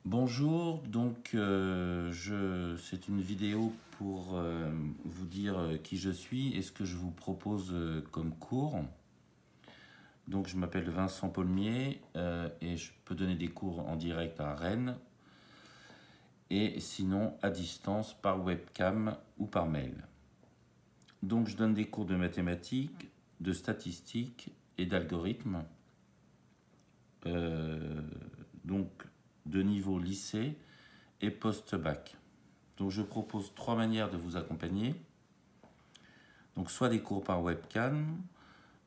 Bonjour, c'est une vidéo pour vous dire qui je suis et ce que je vous propose comme cours. Donc je m'appelle Vincent Paulmier et je peux donner des cours en direct à Rennes et sinon à distance par webcam ou par mail. Donc je donne des cours de mathématiques, de statistiques et d'algorithmes. Donc de niveau lycée et post-bac. Donc je propose trois manières de vous accompagner. Donc soit des cours par webcam,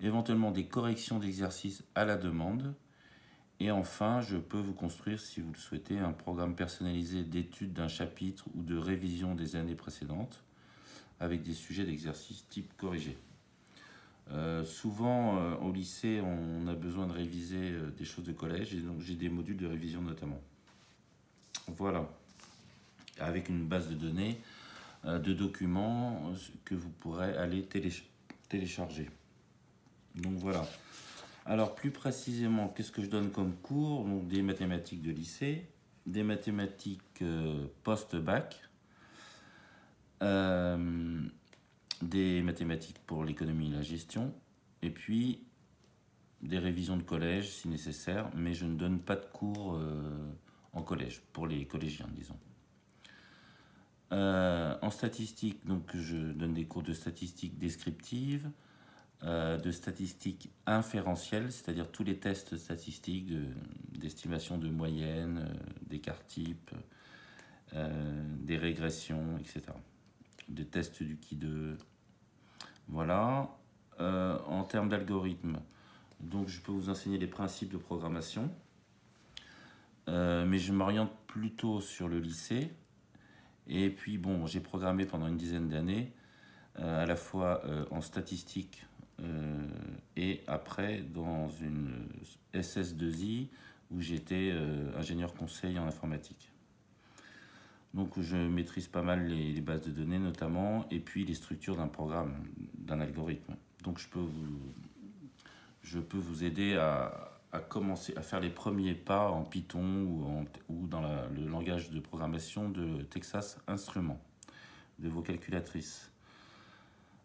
éventuellement des corrections d'exercices à la demande, et enfin je peux vous construire, si vous le souhaitez, un programme personnalisé d'études d'un chapitre ou de révision des années précédentes, avec des sujets d'exercice type corrigé. Souvent au lycée on a besoin de réviser des choses de collège, et donc j'ai des modules de révision notamment. Voilà, avec une base de données de documents que vous pourrez aller télécharger. Donc voilà. Alors plus précisément, qu'est-ce que je donne comme cours? Donc des mathématiques de lycée, des mathématiques post-bac, des mathématiques pour l'économie et la gestion, et puis des révisions de collège si nécessaire, mais je ne donne pas de cours en collège, pour les collégiens disons. En statistique, donc je donne des cours de statistiques descriptives, de statistiques inférentielles, c'est-à-dire tous les tests statistiques d'estimation de moyenne, d'écart type, des régressions, etc. Des tests du Qui2. Voilà. En termes d'algorithme, donc je peux vous enseigner les principes de programmation, mais je m'oriente plutôt sur le lycée. Et puis bon, j'ai programmé pendant une dizaine d'années, à la fois en statistique et après dans une SS2I où j'étais ingénieur conseil en informatique. Donc je maîtrise pas mal les bases de données notamment, et puis les structures d'un programme, d'un algorithme. Donc je peux vous aider à commencer à faire les premiers pas en Python ou dans le langage de programmation de Texas Instruments, de vos calculatrices.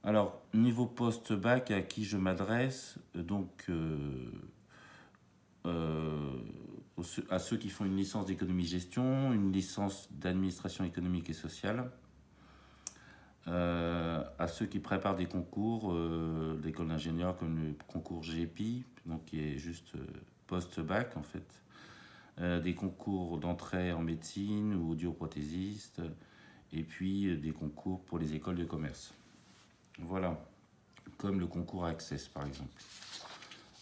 Alors, niveau post-bac, à qui je m'adresse? À ceux qui font une licence d'économie-gestion, une licence d'administration économique et sociale, à ceux qui préparent des concours d'école d'ingénieur comme le concours GEPI, donc qui est juste post-bac en fait, des concours d'entrée en médecine ou audioprothésiste, et puis des concours pour les écoles de commerce. Voilà, comme le concours Access par exemple.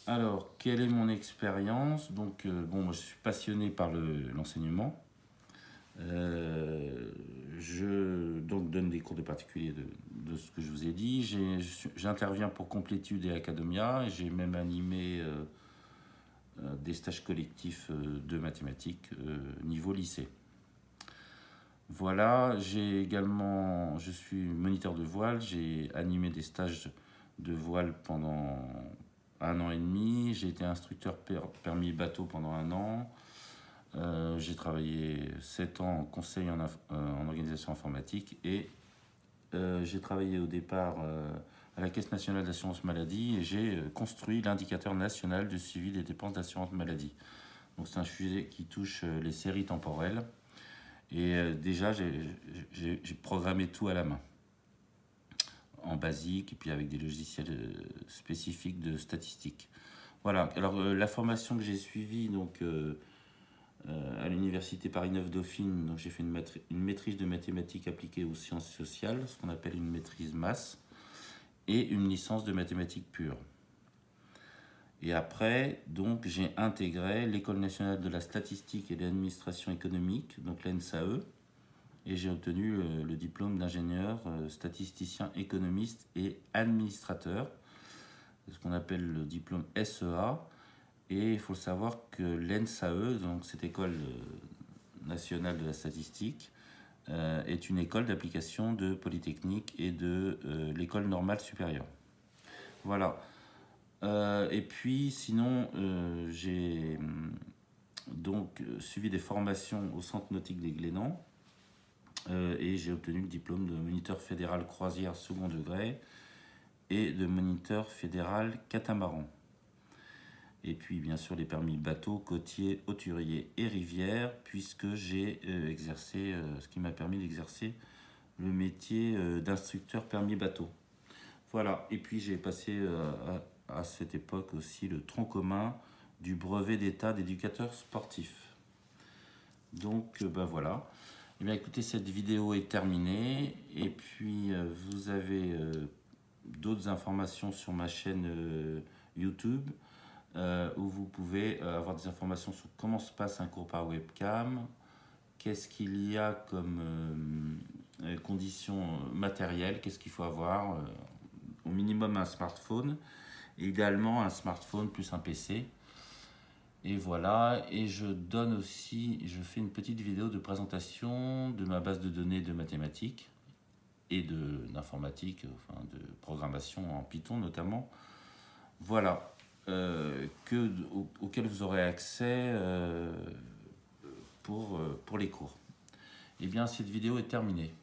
Alors, quelle est mon expérience? Donc, moi, je suis passionné par l'enseignement. Je donne des cours de particulier de ce que je vous ai dit. J'interviens pour Complétude et Academia. Et j'ai même animé des stages collectifs de mathématiques niveau lycée. Voilà, je suis moniteur de voile. J'ai animé des stages de voile pendant 1 an et demi. J'ai été instructeur permis bateau pendant 1 an. J'ai travaillé 7 ans en conseil en organisation informatique, et j'ai travaillé au départ à la Caisse nationale d'assurance maladie, et j'ai construit l'indicateur national de suivi des dépenses d'assurance maladie. Donc c'est un sujet qui touche les séries temporelles, et déjà j'ai programmé tout à la main en basique, et puis avec des logiciels spécifiques de statistiques. Voilà, alors la formation que j'ai suivie à l'université Paris 9 Dauphine, donc j'ai fait une maîtrise de mathématiques appliquées aux sciences sociales, ce qu'on appelle une maîtrise masse, et une licence de mathématiques pures. Et après, donc, j'ai intégré l'École nationale de la statistique et de l'administration économique, donc l'ENSAE, et j'ai obtenu le diplôme d'ingénieur statisticien économiste et administrateur, ce qu'on appelle le diplôme SEA. Et il faut savoir que l'ENSAE, donc cette école nationale de la statistique, est une école d'application de Polytechnique et de l'école normale supérieure. Voilà. Et puis sinon, donc suivi des formations au Centre nautique des Glénans et j'ai obtenu le diplôme de moniteur fédéral croisière second degré et de moniteur fédéral catamaran. Et puis bien sûr les permis bateau, côtier, hauturier et rivière, puisque j'ai exercé, ce qui m'a permis d'exercer le métier d'instructeur permis bateau. Voilà, et puis j'ai passé à cette époque aussi le tronc commun du brevet d'état d'éducateur sportif. Donc ben voilà. Et bien écoutez, cette vidéo est terminée, et puis vous avez d'autres informations sur ma chaîne YouTube, où vous pouvez avoir des informations sur comment se passe un cours par webcam, qu'est-ce qu'il y a comme conditions matérielles, qu'est-ce qu'il faut avoir, au minimum un smartphone, idéalement un smartphone plus un PC. Et voilà, et je fais une petite vidéo de présentation de ma base de données de mathématiques et d'informatique, enfin de programmation en Python notamment. Voilà, auquel vous aurez accès pour les cours. Et bien cette vidéo est terminée.